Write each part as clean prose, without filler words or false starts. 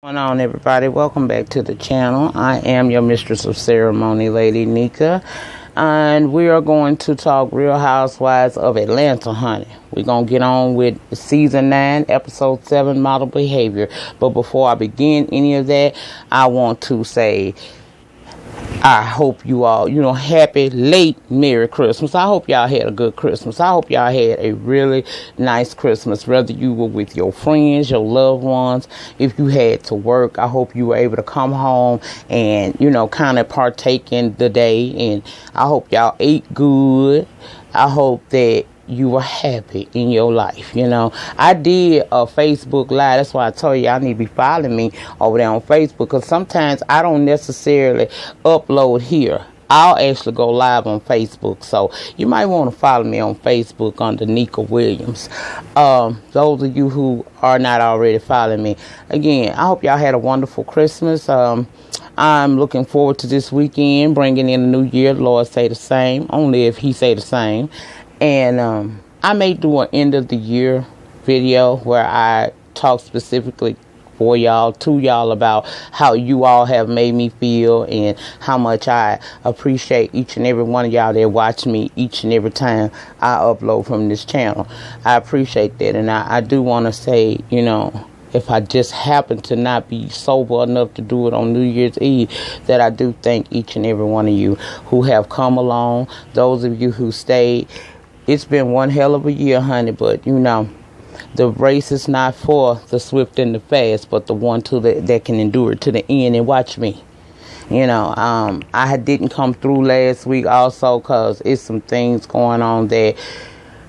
What's going on, everybody? Welcome back to the channel. I am your mistress of ceremony, Lady Nika, and we are going to talk Real Housewives of Atlanta, honey. We're going to get on with season 9, episode 7, model behavior. But before I begin any of that, I want to say I hope you all, happy late Merry Christmas. I hope y'all had a good Christmas. I hope y'all had a really nice Christmas, whether you were with your friends, your loved ones. If you had to work, I hope you were able to come home and, kind of partake in the day. And I hope y'all ate good. I hope that you were happy in your life. I did a Facebook Live. That's why I told you I need to be following me over there on Facebook, because sometimes I don't necessarily upload here. I'll actually go live on Facebook, so you might want to follow me on Facebook under Nika Williams. Those of you who are not already following me, again, I hope y'all had a wonderful Christmas. I'm looking forward to this weekend, bringing in a new year. The Lord say the same, only if he say the same. And I may do an end of the year video where I talk specifically for y'all, to y'all, about how you all have made me feel and how much I appreciate each and every one of y'all that watch me each and every time I upload from this channel. I appreciate that. And I do want to say, if I just happen to not be sober enough to do it on New Year's Eve, that I do thank each and every one of you who have come along, those of you who stayed. It's been one hell of a year, honey, but the race is not for the swift and the fast, but the one that can endure to the end. And watch me. I didn't come through last week also because it's some things going on that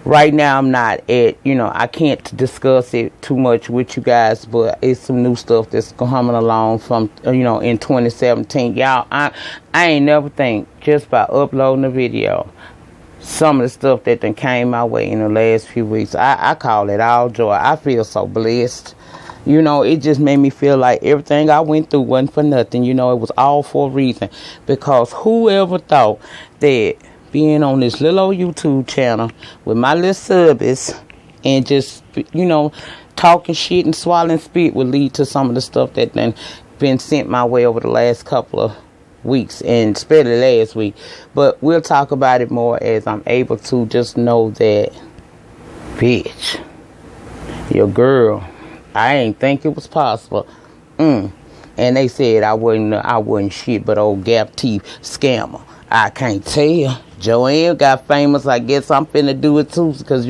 right now I'm not at, I can't discuss it too much with you guys, but it's some new stuff that's coming along from, in 2017. Y'all, I ain't never think just by uploading a video, some of the stuff that then came my way in the last few weeks, I call it all joy. I feel so blessed. It just made me feel like everything I went through wasn't for nothing. It was all for a reason. Because whoever thought that being on this little old YouTube channel with my little subbies and just, talking shit and swallowing spit would lead to some of the stuff that then been sent my way over the last couple of weeks, and especially last week. But we'll talk about it more as I'm able to. Just know that, bitch, your girl, I ain't think it was possible. And they said I wasn't shit but old gap teeth scammer. I can't tell. Joanne got famous. I guess I'm finna do it too, because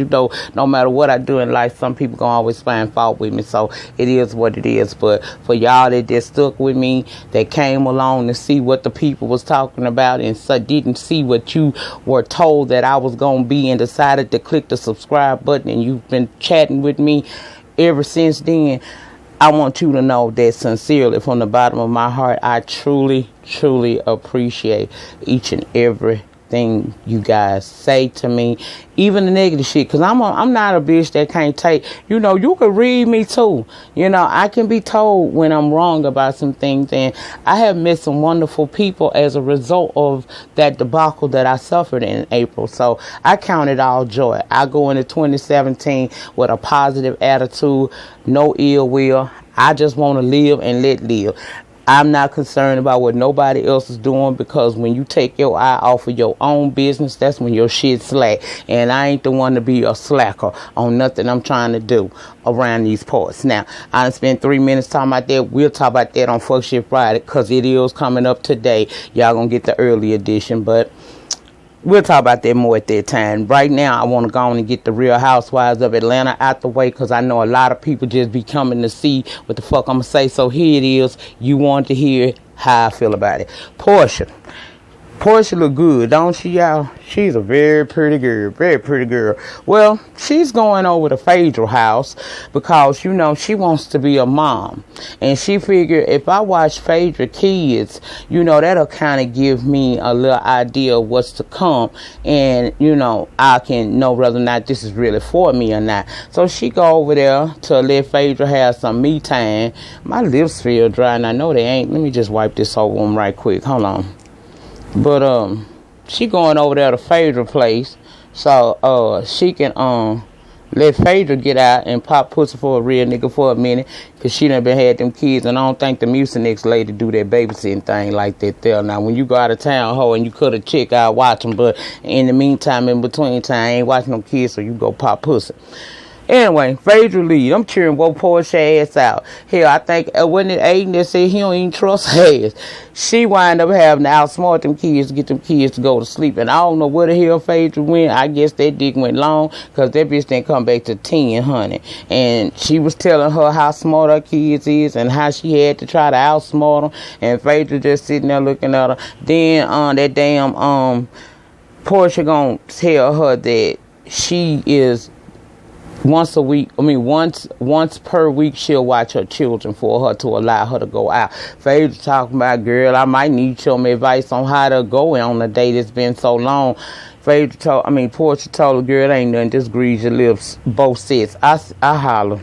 no matter what I do in life, some people gonna always find fault with me. So it is what it is. But for y'all that just stuck with me, that came along to see what the people was talking about and so didn't see what you were told that I was gonna be, and decided to click the subscribe button, and you've been chatting with me ever since then, I want you to know that sincerely, from the bottom of my heart, I truly, truly appreciate each and every thing you guys say to me, even the negative shit, because I'm not a bitch that can't take, you can read me too. I can be told when I'm wrong about some things, and I have met some wonderful people as a result of that debacle that I suffered in April. So I count it all joy. I go into 2017 with a positive attitude, no ill will. I just want to live and let live. I'm not concerned about what nobody else is doing, because when you take your eye off of your own business, that's when your shit slack. And I ain't the one to be a slacker on nothing I'm trying to do around these parts. Now, I done spent 3 minutes talking about that. We'll talk about that on Fuck Shit Friday, because it is coming up today. Y'all gonna get the early edition, but we'll talk about that more at that time. Right now, I want to go on and get the Real Housewives of Atlanta out the way, because I know a lot of people just be coming to see what the fuck I'm going to say. So here it is. You want to hear how I feel about it. Portia look good, don't she, y'all? She's a very pretty girl. Very pretty girl. Well, she's going over to Phaedra house because, she wants to be a mom. And she figured if I watch Phaedra kids, that'll kind of give me a little idea of what's to come. And, I can know whether or not this is really for me or not. So she go over there to let Phaedra have some me time. My lips feel dry, and I know they ain't. Let me just wipe this over them right quick. Hold on. But she going over there to Phaedra place so she can let Phaedra get out and pop pussy for a real nigga for a minute, because she done been had them kids, and I don't think the Mucinex lady do that babysitting thing like that there. Now, when you go out of town, ho, and you cut a chick, I'll watch them, but in the meantime, in between time, I ain't watching no kids, so you go pop pussy. Anyway, Phaedra lead. I'm cheering woke Portia ass out. Hell, I think wasn't it Aiden that said he don't even trust her ass. She wind up having to outsmart them kids to get them kids to go to sleep. And I don't know where the hell Phaedra went. I guess that dick went long, because that bitch didn't come back to 10, honey. And she was telling her how smart her kids is and how she had to try to outsmart them. And Phaedra just sitting there looking at her. Then that damn Portia gonna tell her that she is once per week, she'll watch her children for her to allow her to go out. Phaedra talking about, girl, I might need some advice on how to go on a date. It's been so long. Portia told her, girl, ain't nothing, just grease your lips, both sets. I holler.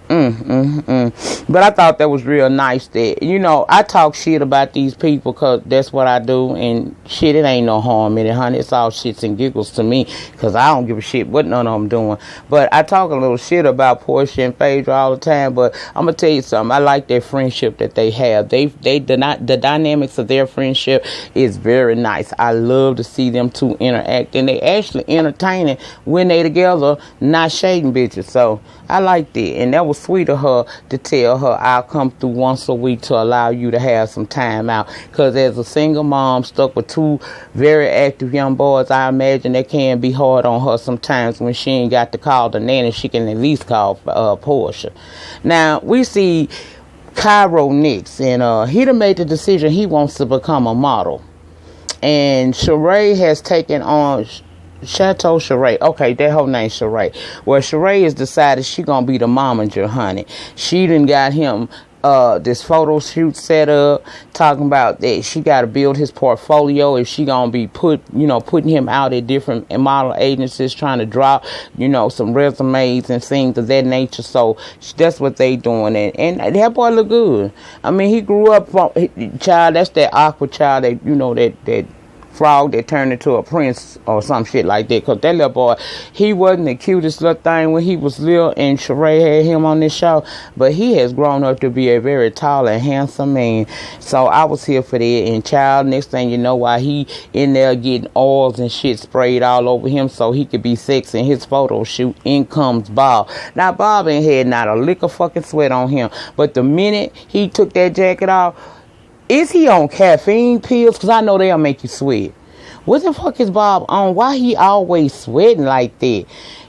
But I thought that was real nice that, you know, I talk shit about these people because that's what I do, and shit, it ain't no harm in it, honey. It's all shits and giggles to me, because I don't give a shit what none of them doing. But I talk a little shit about Portia and Phaedra all the time, but I'm gonna tell you something. I like their friendship that they have. The dynamics of their friendship is very nice. I love to see them two interact, and they actually entertaining when they together, not shading bitches. So I like that, and that was sweet of her to tell her, I'll come through once a week to allow you to have some time out. Because as a single mom stuck with two very active young boys, I imagine that can be hard on her sometimes when she ain't got to call the nanny. She can at least call Portia. Now, we see Cairo next, and he done made the decision he wants to become a model. And Sheree has taken on Chateau Sheree. Okay, that whole name Sheree. Well, Sheree has decided she gonna be the momager, honey. She done got him this photo shoot set up, talking about that she got to build his portfolio if she gonna be putting him out at different model agencies, trying to drop, some resumes and things of that nature. So that's what they doing, and that boy look good. I mean, he grew up from child. That's that awkward child that that frog that turned into a prince or some shit like that. Because that little boy, he wasn't the cutest little thing when he was little, and Sheree had him on this show, but he has grown up to be a very tall and handsome man. So I was here for that. And child, next thing you know, while he in there getting oils and shit sprayed all over him so he could be sexy in his photo shoot, in comes Bob. Now Bob ain't had not a lick of fucking sweat on him, but the minute he took that jacket off, is he on caffeine pills? Because I know they'll make you sweat. What the fuck is Bob on? Why he always sweating like that?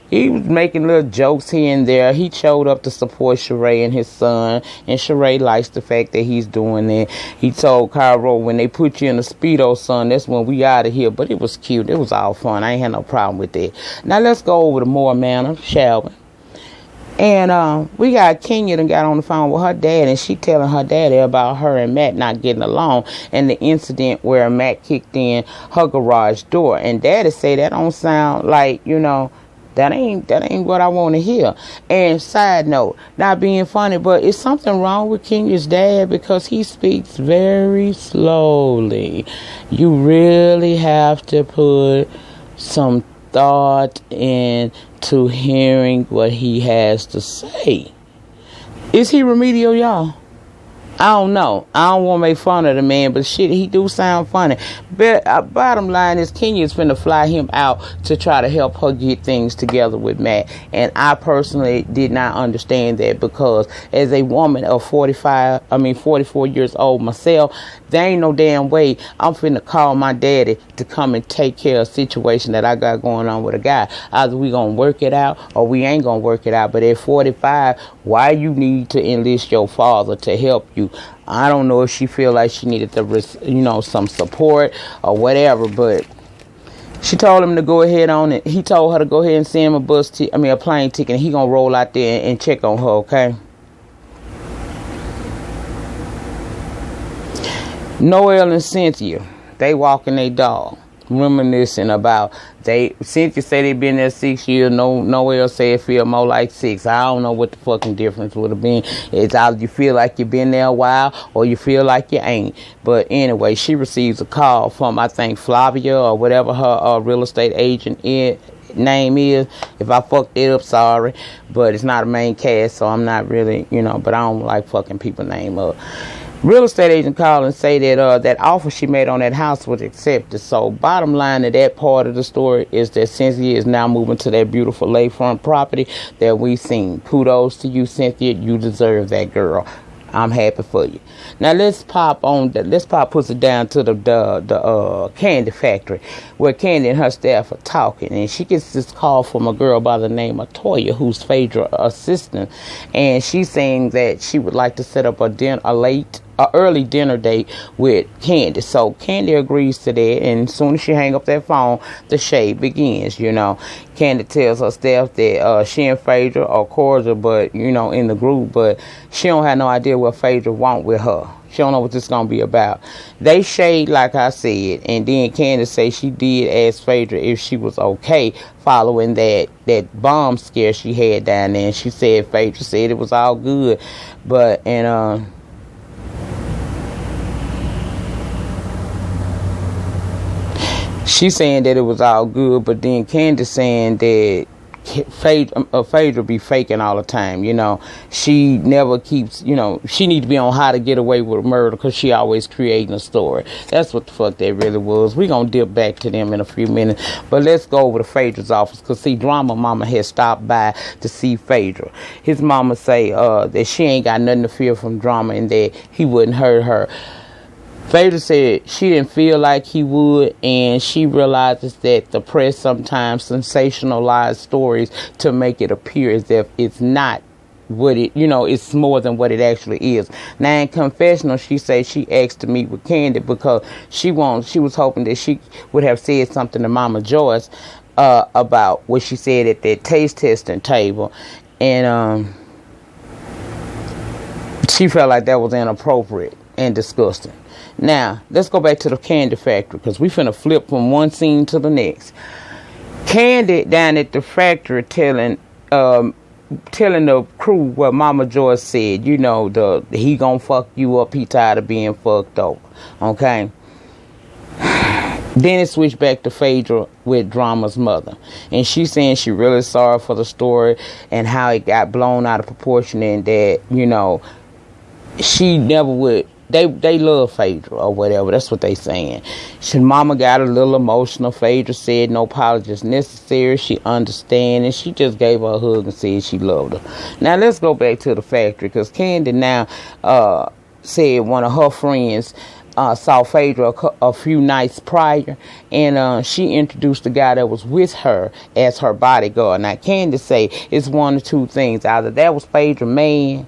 He was making little jokes here and there. He showed up to support Sheree and his son. And Sheree likes the fact that he's doing that. He told Cairo, when they put you in a Speedo, son, that's when we out of here. But it was cute. It was all fun. I ain't had no problem with that. Now let's go over to more manner, shall we? And we got Kenya that got on the phone with her dad, and she telling her daddy about her and Matt not getting along, and the incident where Matt kicked in her garage door. And daddy say that don't sound like, that ain't what I want to hear. And side note, not being funny, but is something wrong with Kenya's dad? Because he speaks very slowly. You really have to put some thought into hearing what he has to say. Is he remedial, y'all? I don't know. I don't want to make fun of the man, but shit, he do sound funny. But bottom line is, Kenya's finna fly him out to try to help her get things together with Matt. And I personally did not understand that, because as a woman of 44 years old myself, there ain't no damn way I'm finna call my daddy to come and take care of a situation that I got going on with a guy. Either we gonna work it out or we ain't gonna work it out. But at 45, why you need to enlist your father to help you? I don't know if she feel like she needed some support or whatever, but she told him to go ahead on it. He told her to go ahead and send him a plane ticket, and he gonna roll out there and check on her, okay? Noel and Cynthia, they walking their dog, reminiscing about Cynthia said they been there 6 years. Noel said it feel more like 6. I don't know what the fucking difference would have been. It's either you feel like you've been there a while or you feel like you ain't. But anyway, she receives a call from, I think, Flavia or whatever her real estate agent name is. If I fucked it up, sorry, but it's not a main cast, so I'm not really, but I don't like fucking people name up. Real estate agent called and say that that offer she made on that house was accepted. So bottom line of that part of the story is that Cynthia is now moving to that beautiful lakefront property that we seen. Kudos to you, Cynthia. You deserve that, girl. I'm happy for you. Now let's pop puts it down to the candy factory where Candy and her staff are talking, and she gets this call from a girl by the name of Toya, who's Phaedra's assistant, and she's saying that she would like to set up a early dinner date with Candy. So Candy agrees to that, and as soon as she hang up that phone, the shade begins. Candy tells her staff that she and Phaedra are cordial, but in the group, but she don't have no idea what Phaedra want with her. She don't know what this gonna be about. They shade, like I said, and then Candy say she did ask Phaedra if she was okay following that bomb scare she had down there, and she said Phaedra said it was all good, but she's saying that it was all good, but then Candy saying that Phaedra be faking all the time. She never keeps, she need to be on How to Get Away with Murder because she always creating a story. That's what the fuck that really was. We gonna dip back to them in a few minutes, but let's go over to Phaedra's office because see, Drama Mama had stopped by to see Phaedra. His mama say that she ain't got nothing to fear from Drama and that he wouldn't hurt her. Phaedra said she didn't feel like he would, and she realizes that the press sometimes sensationalize stories to make it appear as if it's not what it, it's more than what it actually is. Now in confessional, she said she asked to meet with Candy because she was hoping that she would have said something to Mama Joyce about what she said at that taste testing table, and she felt like that was inappropriate and disgusting. Now, let's go back to the candy factory because we finna flip from one scene to the next. Candy down at the factory telling the crew what Mama Joyce said. He gonna fuck you up. He tired of being fucked over. Okay? Then it switched back to Phaedra with Drama's mother. And she's saying she really sorry for the story and how it got blown out of proportion and that, she never would. They love Phaedra or whatever. That's what they saying. Mama got a little emotional. Phaedra said no apologies necessary. She understand, and she just gave her a hug and said she loved her. Now let's go back to the factory because Candy now said one of her friends saw Phaedra a few nights prior, and she introduced the guy that was with her as her bodyguard. Now Candy say it's one or two things: either that was Phaedra man,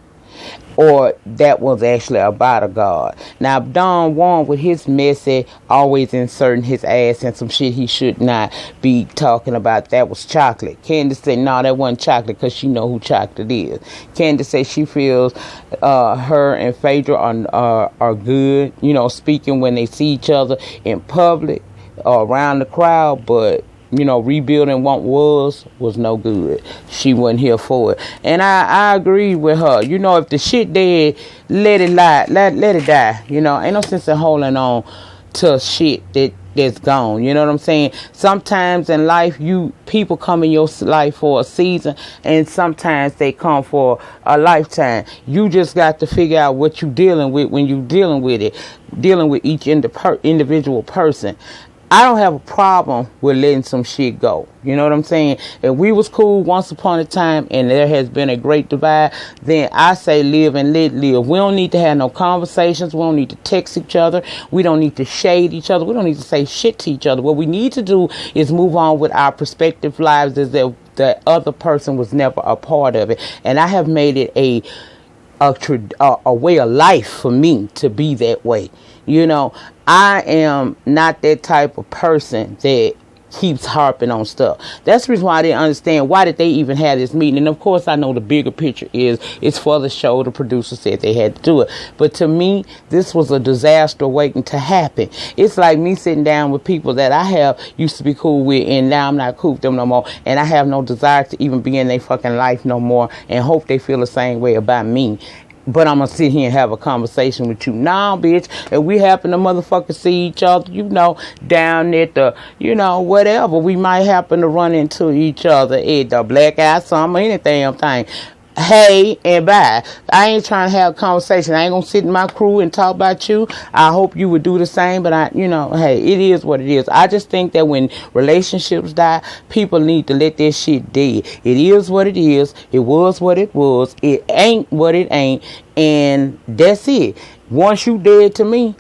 or that was actually a bodyguard. Now, Don Juan with his message always inserting his ass in some shit he should not be talking about. That was Chocolate. Candace said, no, that wasn't Chocolate because she know who Chocolate is. Candace said she feels her and Phaedra are good, speaking when they see each other in public or around the crowd, but rebuilding what was no good. She wasn't here for it. And I agree with her. If the shit dead, let it lie. Let it die. Ain't no sense in holding on to shit that's gone. You know what I'm saying? Sometimes in life, people come in your life for a season, and sometimes they come for a lifetime. You just got to figure out what you're dealing with when you're dealing with it, dealing with each individual person. I don't have a problem with letting some shit go. You know what I'm saying? If we was cool once upon a time and there has been a great divide, then I say live and let live. We don't need to have no conversations. We don't need to text each other. We don't need to shade each other. We don't need to say shit to each other. What we need to do is move on with our prospective lives as if the other person was never a part of it. And I have made it a way of life for me to be that way. I am not that type of person that keeps harping on stuff. That's the reason why I didn't understand why did they even have this meeting. And of course I know the bigger picture is it's for the show. The producer said they had to do it, but to me this was a disaster waiting to happen. It's like me sitting down with people that I have used to be cool with, and now I'm not cool with them no more, and I have no desire to even be in their fucking life no more, and hope they feel the same way about me. but I'm gonna sit here and have a conversation with you. Nah, bitch, if we happen to motherfucker see each other, you know, down at the, you know, whatever, we might happen to run into each other at the Black Eye Summer, any damn thing. Hey and bye. I ain't trying to have a conversation. I ain't gonna sit in my crew and talk about you. I hope you would do the same, but you know, hey, it is what it is. I just think that when relationships die, people need to let that shit dead. It is what it is. It was what it was. It ain't what it ain't, and that's it. Once you dead to me,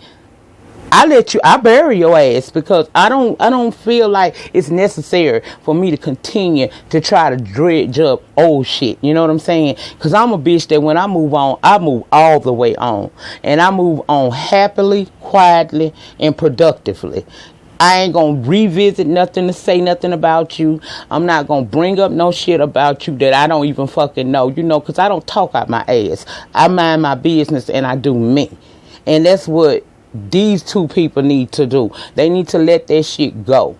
I bury your ass, because I don't feel like it's necessary for me to continue to try to dredge up old shit. You know what I'm saying? Because I'm a bitch that when I move on, I move all the way on. And I move on happily, quietly, and productively. I ain't gonna revisit nothing to say nothing about you. I'm not gonna bring up no shit about you that I don't even fucking know. You know, because I don't talk out my ass. I mind my business and I do me. And that's what these two people need to do. They need to let that shit go,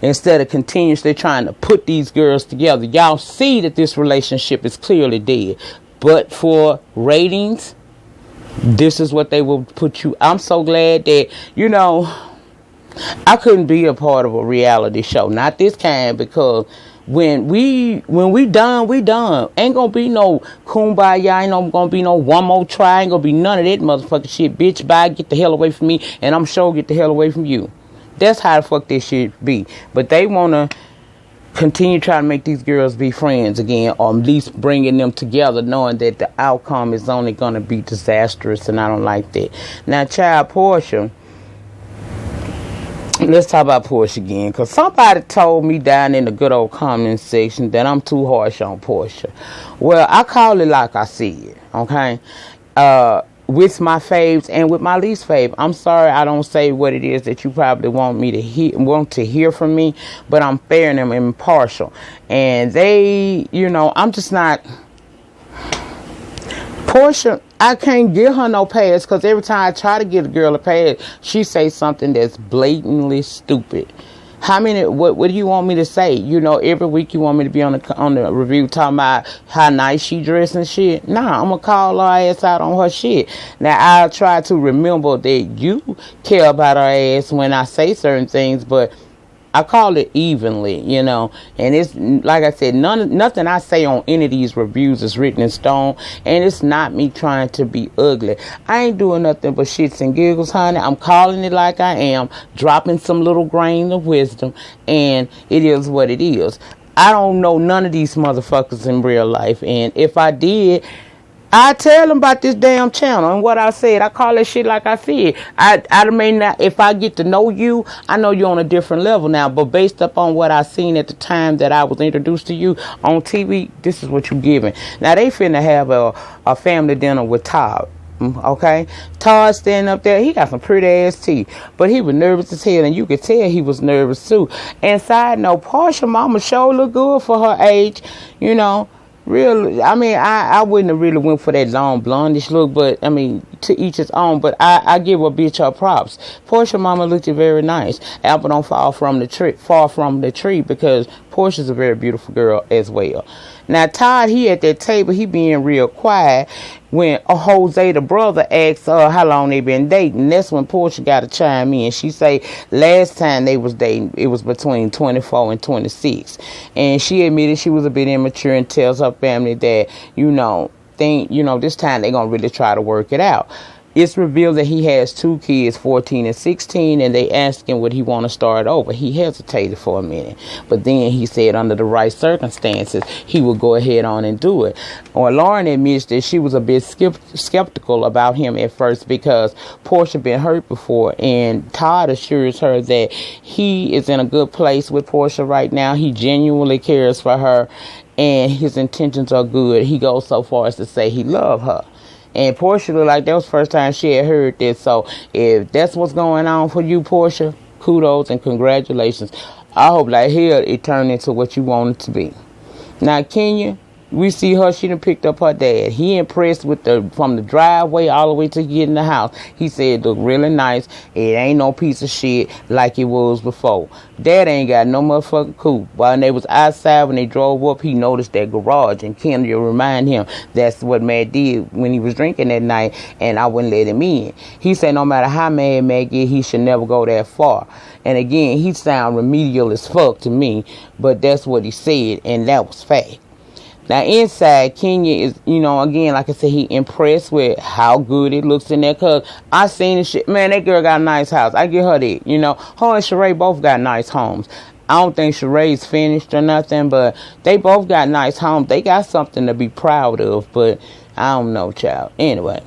instead of continuously trying to put these girls together. Y'all see that this relationship is clearly dead, but for ratings, this is what they will put you. I'm so glad that, you know, I couldn't be a part of a reality show, not this kind, because when we done, we done. Ain't gonna be no kumbaya, ain't gonna be no one more try, ain't gonna be none of that motherfucking shit. Bitch, bye, get the hell away from me, and I'm sure get the hell away from you. That's how the fuck this shit be. But they wanna continue trying to make these girls be friends again, or at least bringing them together, knowing that the outcome is only gonna be disastrous, and I don't like that. Now, child, Portia. Let's talk about Portia again, because somebody told me down in the good old comment section that I'm too harsh on Portia. Well, I call it like I see it, okay? With my faves and with my least fave. I'm sorry I don't say what it is that you probably want to hear from me, but I'm fair and I'm impartial. And they, you know, I'm just not... Portia, I can't give her no pass, because every time I try to give a girl a pass, she says something that's blatantly stupid. What do you want me to say? You know, every week you want me to be on the review talking about how nice she dressed and shit? Nah, I'm gonna call her ass out on her shit. Now, I'll try to remember that you care about her ass when I say certain things, but I call it evenly, you know, and it's like I said, nothing I say on any of these reviews is written in stone, and it's not me trying to be ugly. I ain't doing nothing but shits and giggles, honey. I'm calling it like I am, dropping some little grain of wisdom, and it is what it is. I don't know none of these motherfuckers in real life, and if I did, I tell them about this damn channel and what I said. I call that shit like I see it. I may not, if I get to know you, I know you're on a different level now. But based upon what I seen at the time that I was introduced to you on TV, this is what you giving. Now they finna have a family dinner with Todd. Okay, Todd standing up there, he got some pretty ass teeth, but he was nervous as hell, and you could tell he was nervous too. And side note, Portia mama sure look good for her age, you know. Real, I mean, I wouldn't have really went for that long blondish look, but I mean, to each his own. But I give a bitch her props. Portia mama looked very nice. Apple don't fall from the tree, because Portia's a very beautiful girl as well. Now Todd, he at that table, he being real quiet when Jose, the brother, asks her how long they been dating. That's when Portia got to chime in. She say last time they was dating, it was between 24 and 26. And she admitted she was a bit immature and tells her family that, this time they gonna really try to work it out. It's revealed that he has two kids, 14 and 16, and they asked him would he want to start over. He hesitated for a minute, but then he said under the right circumstances, he would go ahead on and do it. Or Lauren admits that she was a bit skeptical about him at first because Portia been hurt before, and Todd assures her that he is in a good place with Portia right now. He genuinely cares for her, and his intentions are good. He goes so far as to say he loves her. And Portia looked like that was the first time she had heard this. So if that's what's going on for you, Portia, kudos and congratulations. I hope like hell it turned into what you want it to be. Now, Kenya, We see her, she done picked up her dad. He impressed with from the driveway all the way to get in the house. He said it looked really nice. It ain't no piece of shit like it was before. Dad ain't got no motherfucking coupe. While they was outside, when they drove up, he noticed that garage, and Kendra remind him that's what Matt did when he was drinking that night, and I wouldn't let him in. He said no matter how mad Matt get, he should never go that far. And again, he sound remedial as fuck to me, but that's what he said, and that was fact. Now inside, Kenya is, again, like I said, he impressed with how good it looks in there. Cause I seen the shit. Man, that girl got a nice house. I get her that. Her and Sheree both got nice homes. I don't think Sheree's finished or nothing, but they both got nice homes. They got something to be proud of, but I don't know, child. Anyway.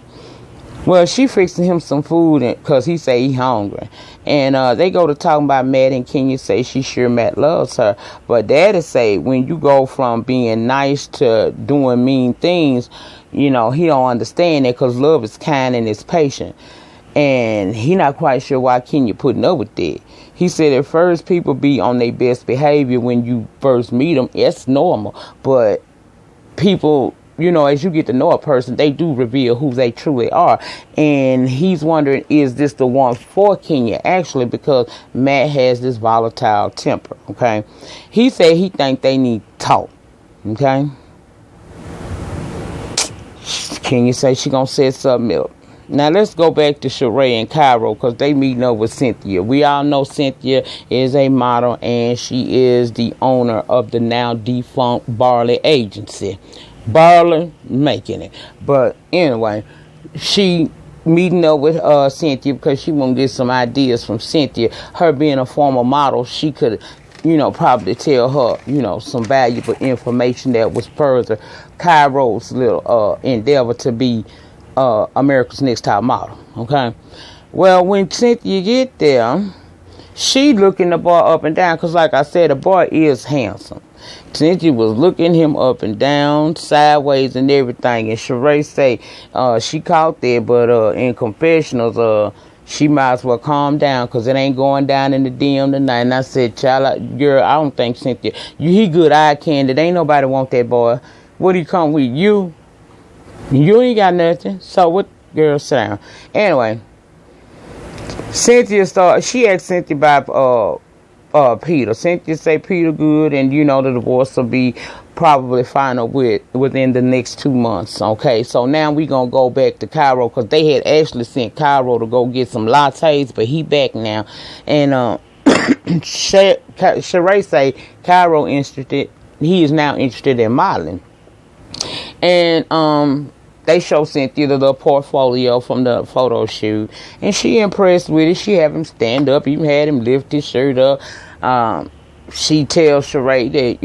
Well, she fixing him some food because he say he hungry. And they go to talking about Matt, and Kenya say she sure Matt loves her. But Daddy say when you go from being nice to doing mean things, he don't understand that because love is kind and it's patient. And he not quite sure why Kenya putting up with that. He said at first people be on their best behavior when you first meet them. It's normal. But people, as you get to know a person, they do reveal who they truly are. And he's wondering, is this the one for Kenya? Actually, because Matt has this volatile temper, okay? He said he think they need talk, okay? Kenya say she gonna set something up. Now, let's go back to Sheree and Cairo because they meeting up with Cynthia. We all know Cynthia is a model, and she is the owner of the now defunct Barley Agency. Barley making it. But anyway, she meeting up with Cynthia because she want to get some ideas from Cynthia. Her being a former model, she could, probably tell her, some valuable information that was further Cairo's little endeavor to be America's Next Top Model. Okay. Well, when Cynthia get there, she looking the boy up and down because, like I said, the boy is handsome. Cynthia was looking him up and down, sideways and everything. And Sheree say she caught that, but in confessionals, she might as well calm down because it ain't going down in the DM tonight. And I said, child, girl, I don't think Cynthia, he good eye candy. Ain't nobody want that boy. What do you come with? You ain't got nothing. So what, girl, sit down. Anyway, she asked Cynthia about Peter. Cynthia say Peter good, and the divorce will be probably final within the next 2 months. Okay, so now we gonna go back to Cairo because they had actually sent Cairo to go get some lattes, but he back now. And Sheree say Cairo interested. He is now interested in modeling, and they show Cynthia the little portfolio from the photo shoot, and she impressed with it. She had him stand up, even had him lift his shirt up. She tells Sheree that,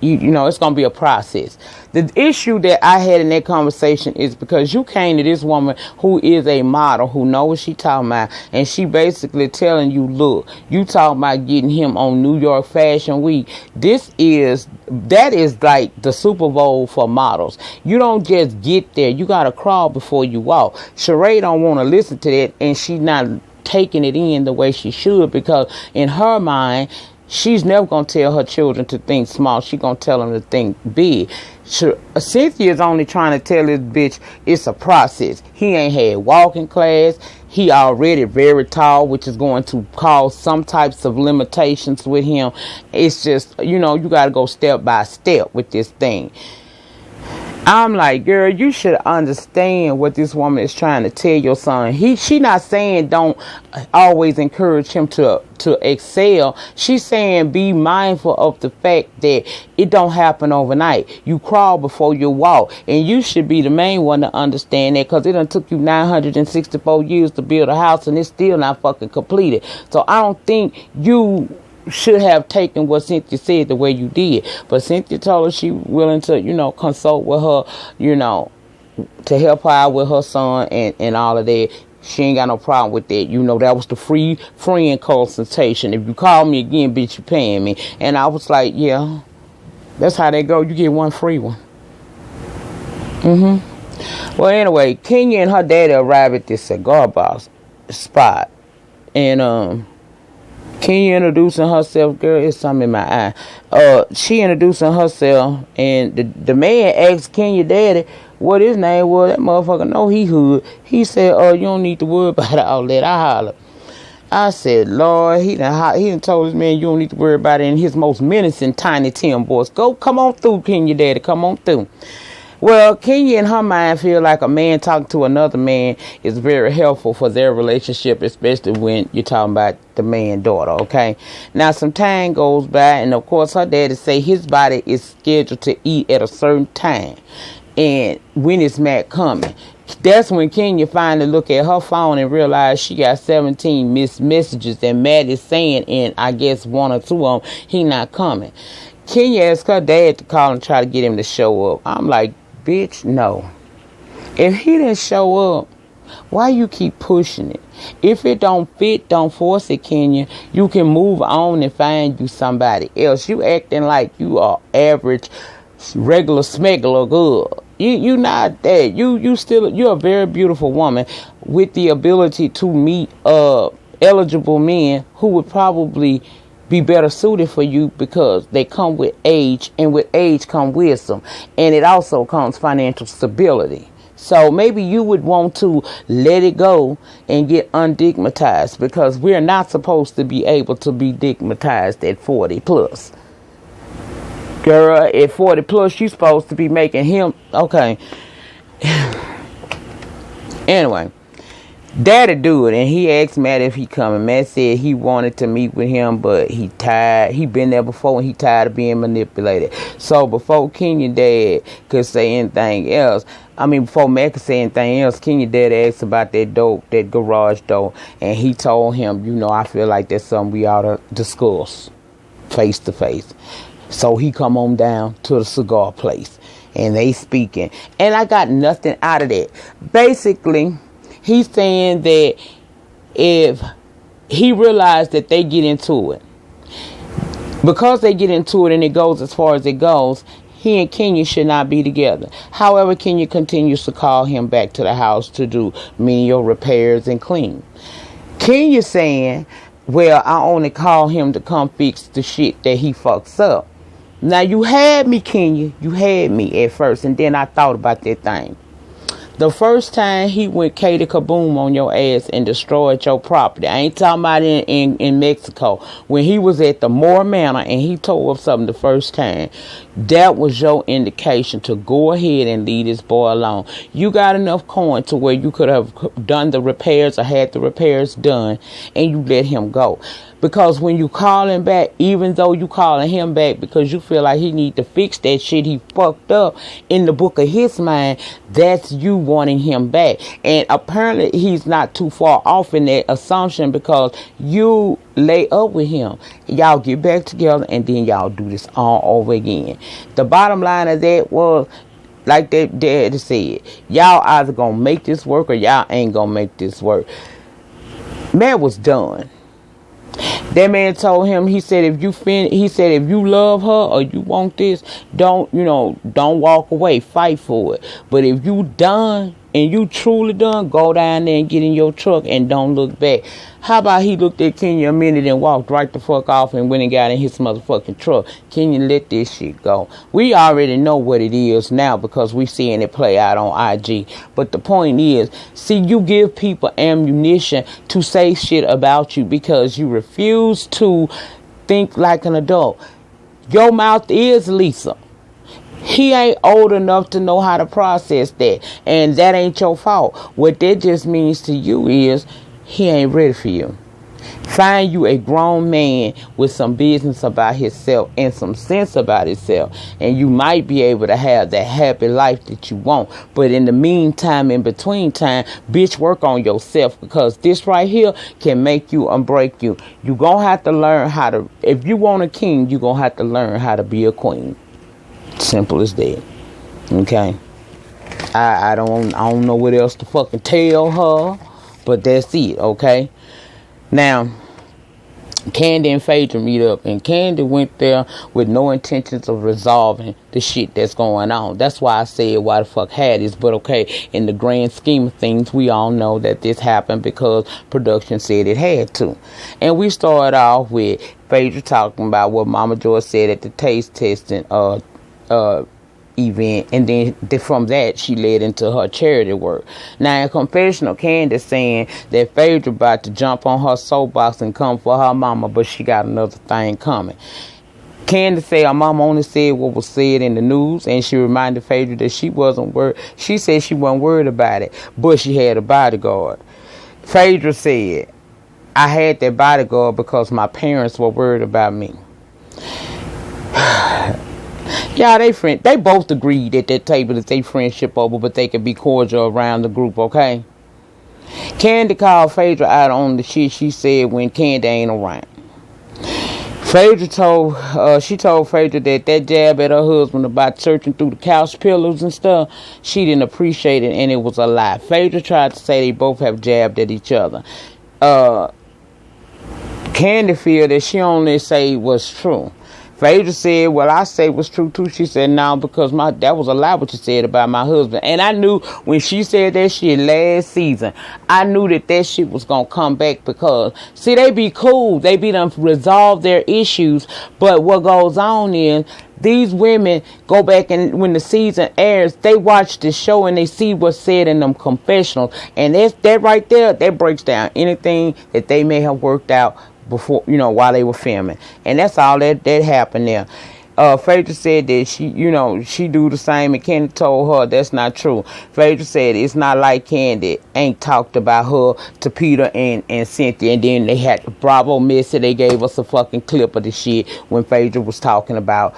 it's going to be a process. The issue that I had in that conversation is because you came to this woman who is a model, who knows what she talking about, and she basically telling you, look, you talking about getting him on New York Fashion Week. That is like the Super Bowl for models. You don't just get there. You got to crawl before you walk. Sheree don't want to listen to that, and she not taking it in the way she should, because in her mind, she's never going to tell her children to think small. She's going to tell them to think big. Cynthia's only trying to tell this bitch it's a process. He ain't had walking class. He already very tall, which is going to cause some types of limitations with him. It's just, you got to go step by step with this thing. I'm like, girl, you should understand what this woman is trying to tell your son. She not saying don't always encourage him to excel. She's saying be mindful of the fact that it don't happen overnight. You crawl before you walk. And you should be the main one to understand that, because it done took you 964 years to build a house and it's still not fucking completed. So I don't think you should have taken what Cynthia said the way you did. But Cynthia told her she willing to, consult with her, to help her out with her son and all of that. She ain't got no problem with that. That was the free friend consultation. If you call me again, bitch, you paying me. And I was like, yeah, that's how they go. You get one free one. Well, anyway, Kenya and her daddy arrived at this cigar bar spot. And, Kenya introducing herself, girl, it's something in my eye. She introducing herself, and the man asked Kenya daddy what his name was. That motherfucker know he hood. He said, you don't need to worry about all that. I holler. I said, Lord, he done told this man you don't need to worry about it. And his most menacing Tiny Tim voice, come on through, Kenya daddy, come on through. Well, Kenya in her mind feel like a man talking to another man is very helpful for their relationship, especially when you're talking about the man daughter, okay? Now, some time goes by, and of course, her daddy say his body is scheduled to eat at a certain time. And when is Matt coming? That's when Kenya finally look at her phone and realize she got 17 missed messages that Matt is saying, and I guess one or two of them, he not coming. Kenya asked her dad to call and try to get him to show up. I'm like, bitch, no. If he didn't show up, why you keep pushing it? If it don't fit, don't force it, Kenya. You can move on and find you somebody else. You acting like you are average, regular smuggler good. You not that. You're a very beautiful woman with the ability to meet eligible men who would probably be better suited for you because they come with age, and with age come wisdom, and it also comes financial stability. So maybe you would want to let it go and get undigmatized, because we're not supposed to be able to be digmatized at 40 plus. Girl, at 40 plus, you're supposed to be making him okay. Anyway, Daddy do it, and he asked Matt if he coming. Matt said he wanted to meet with him, but he tired. He been there before, and he tired of being manipulated. So before Kenya dad could say anything else, before Matt could say anything else, Kenya dad asked about that garage door, and he told him, I feel like that's something we ought to discuss face to face. So he come on down to the cigar place, and they speaking, and I got nothing out of that. Basically, he's saying that if he realized that they get into it, because they get into it and it goes as far as it goes, he and Kenya should not be together. However, Kenya continues to call him back to the house to do menial repairs and clean. Kenya saying, well, I only call him to come fix the shit that he fucks up. Now, you had me, Kenya. You had me at first, and then I thought about that thing. The first time he went Katie Kaboom on your ass and destroyed your property. I ain't talking about in Mexico. When he was at the Moore Manor and he tore up something the first time, that was your indication to go ahead and leave this boy alone. You got enough coin to where you could have done the repairs or had the repairs done, and you let him go. Because when you call him back, even though you calling him back because you feel like he need to fix that shit he fucked up, in the book of his mind, that's you wanting him back. And apparently he's not too far off in that assumption, because you lay up with him. Y'all get back together, and then y'all do this all over again. The bottom line of that was, like that dad said, y'all either gonna make this work or y'all ain't gonna make this work. Man was done. That man told him, he said, if you love her or you want this, don't walk away, fight for it. But if you done and you truly done, go down there and get in your truck and don't look back. How about he looked at Kenya a minute and walked right the fuck off and went and got in his motherfucking truck? Kenya let this shit go. We already know what it is now because we seeing it play out on IG. But the point is, see, you give people ammunition to say shit about you because you refuse to think like an adult. Your mouth is Lisa. He ain't old enough to know how to process that, and that ain't your fault. What that just means to you is he ain't ready for you. Find you a grown man with some business about himself and some sense about himself, and you might be able to have that happy life that you want. But in the meantime, in between time, bitch, work on yourself, because this right here can make you and break you. You gonna have to learn how to, if you want a king, you gonna have to learn how to be a queen. Simple as that. Okay. I don't know what else to fucking tell her, but that's it. Okay. Now, Candy and Phaedra meet up, and Candy went there with no intentions of resolving the shit that's going on. That's why I said why the fuck had this, but okay, in the grand scheme of things, we all know that this happened because production said it had to. And we started off with Phaedra talking about what Mama Joy said at the taste testing event, and then from that she led into her charity work. Now in confessional, Candace saying that Phaedra about to jump on her soapbox and come for her mama, but she got another thing coming. Candace said her mama only said what was said in the news, and she reminded Phaedra that she wasn't worried. She said she wasn't worried about it, but she had a bodyguard. Phaedra said, I had that bodyguard because my parents were worried about me. Yeah, they both agreed at that table that they friendship over, but they could be cordial around the group, okay? Candy called Phaedra out on the shit she said when Candy ain't around. Phaedra told Phaedra that jab at her husband about searching through the couch pillows and stuff, she didn't appreciate it, and it was a lie. Phaedra tried to say they both have jabbed at each other. Candy feel that she only say what's true. Phaedra said, well, I say what's true too. She said, no, because that was a lie what you said about my husband. And I knew when she said that shit last season, I knew that shit was going to come back because, see, they be cool. They be done resolve their issues. But what goes on is, these women go back and when the season airs, they watch the show and they see what's said in them confessionals. And that right there, that breaks down anything that they may have worked out before, while they were filming. And that's all that happened there. Phaedra said that she do the same, and Candy told her that's not true. Phaedra said it's not like Candy ain't talked about her to Peter and Cynthia, and then they had Bravo Missy. They gave us a fucking clip of the shit when Phaedra was talking about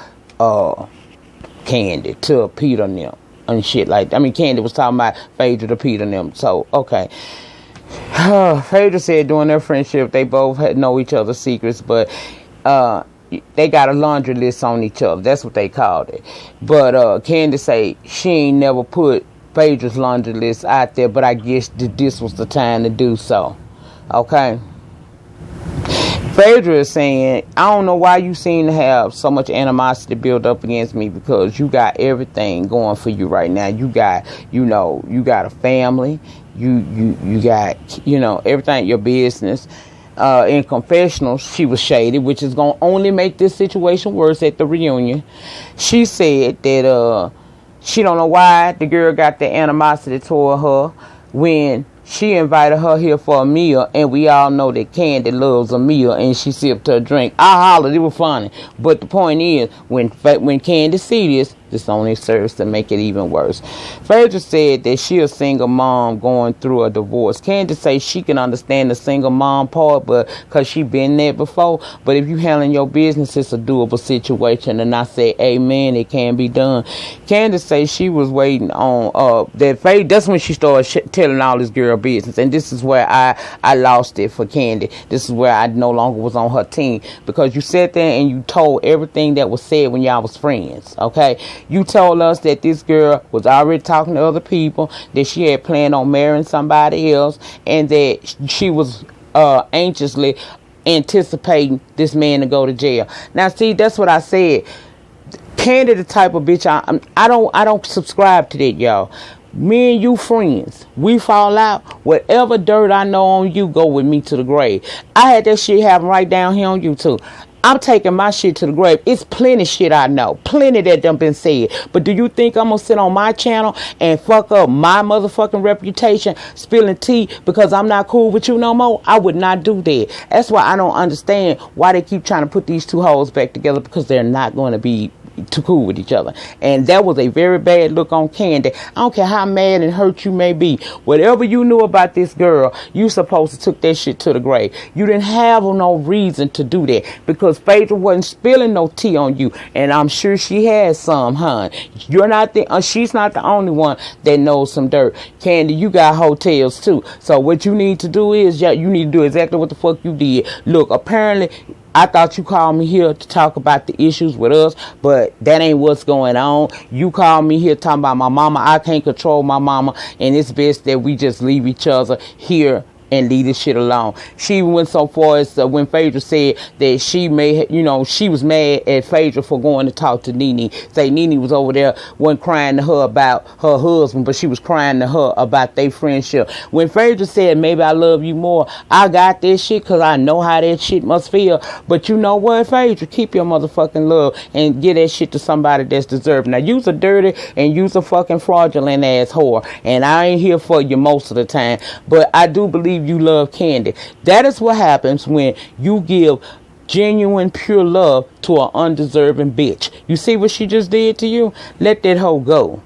Candy to Peter and them and shit like that. I mean, Candy was talking about Phaedra to Peter and them. So, okay. Phaedra said during their friendship they both know each other's secrets, but they got a laundry list on each other. That's what they called it. But Candace say she ain't never put Phaedra's laundry list out there, but I guess this was the time to do so. Okay. Phaedra is saying, I don't know why you seem to have so much animosity built up against me, because you got everything going for you right now. You got, you got a family. You got, everything, your business. In confessionals, she was shady, which is going to only make this situation worse at the reunion. She said that she don't know why the girl got the animosity toward her when she invited her here for a meal, and we all know that Candy loves a meal, and she sipped her drink. I hollered, it was funny. But the point is, when Candy see this only serves to make it even worse. Phaedra said that she a single mom going through a divorce. Candy say she can understand the single mom part, but because she been there before. But if you handling your business, it's a doable situation. And I say, amen, it can be done. Candy say she was waiting on that Phaedra. That's when she started telling all this girl business. And this is where I lost it for Candy. This is where I no longer was on her team, because you sat there and you told everything that was said when y'all was friends. Okay. You told us that this girl was already talking to other people, that she had planned on marrying somebody else, and that she was anxiously anticipating this man to go to jail. Now, see, that's what I said. Candy the type of bitch I don't subscribe to that, y'all. Me and you friends. We fall out. Whatever dirt I know on you, go with me to the grave. I had that shit happen right down here on YouTube. I'm taking my shit to the grave. It's plenty shit I know. Plenty that done been said. But do you think I'm going to sit on my channel and fuck up my motherfucking reputation spilling tea because I'm not cool with you no more? I would not do that. That's why I don't understand why they keep trying to put these two hoes back together, because they're not going to be too cool with each other. And that was a very bad look on Candy. I don't care how mad and hurt you may be. Whatever you knew about this girl, you supposed to took that shit to the grave. You didn't have no reason to do that, because Phaedra wasn't spilling no tea on you, and I'm sure she had some, hon. You're not she's not the only one that knows some dirt. Candy, you got hotels too. So what you need to do is, you need to do exactly what the fuck you did. Look, apparently I thought you called me here to talk about the issues with us, but that ain't what's going on. You called me here talking about my mama. I can't control my mama, and it's best that we just leave each other here and leave this shit alone. She even went so far as when Phaedra said that she may, you know, she was mad at Phaedra for going to talk to Nene. Say Nene was over there, wasn't crying to her about her husband, but she was crying to her about their friendship. When Phaedra said, maybe I love you more, I got this shit because I know how that shit must feel. But you know what, Phaedra? Keep your motherfucking love and get that shit to somebody that's deserving. Now, you's a dirty and you's a fucking fraudulent ass whore. And I ain't here for you most of the time. But I do believe you love Candy. That is what happens when you give genuine, pure love to an undeserving bitch. You see what she just did to you? Let that hoe go.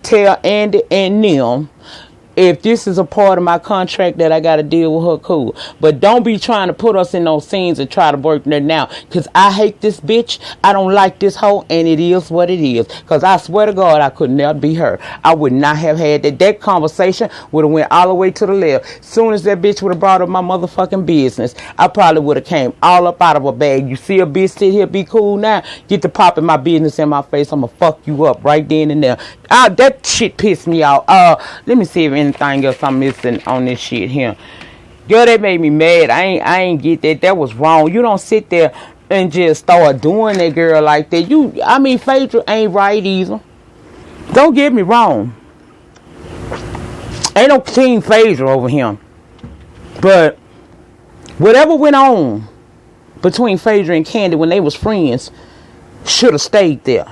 Tell Andy and them, if this is a part of my contract that I got to deal with her, cool. But don't be trying to put us in those scenes and try to work there now. Because I hate this bitch. I don't like this hoe. And it is what it is. Because I swear to God, I could never be her. I would not have had that. That conversation would have went all the way to the left. Soon as that bitch would have brought up my motherfucking business, I probably would have came all up out of her bag. You see a bitch sit here, be cool now? Get to popping my business in my face. I'm going to fuck you up right then and there. That shit pissed me off. Let me see if anything else I'm missing on this shit here. Girl, that made me mad. I ain't get that. That was wrong. You don't sit there and just start doing that girl like that. I mean, Phaedra ain't right either. Don't get me wrong. Ain't no team Phaedra over him. But whatever went on between Phaedra and Candy when they was friends should have stayed there.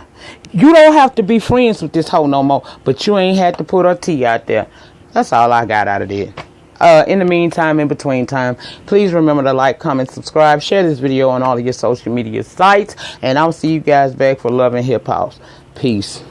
You don't have to be friends with this hoe no more, but you ain't had to put her tea out there. That's all I got out of that. In the meantime, in between time, please remember to like, comment, subscribe, share this video on all of your social media sites, and I'll see you guys back for Love and Hip Hop. Peace.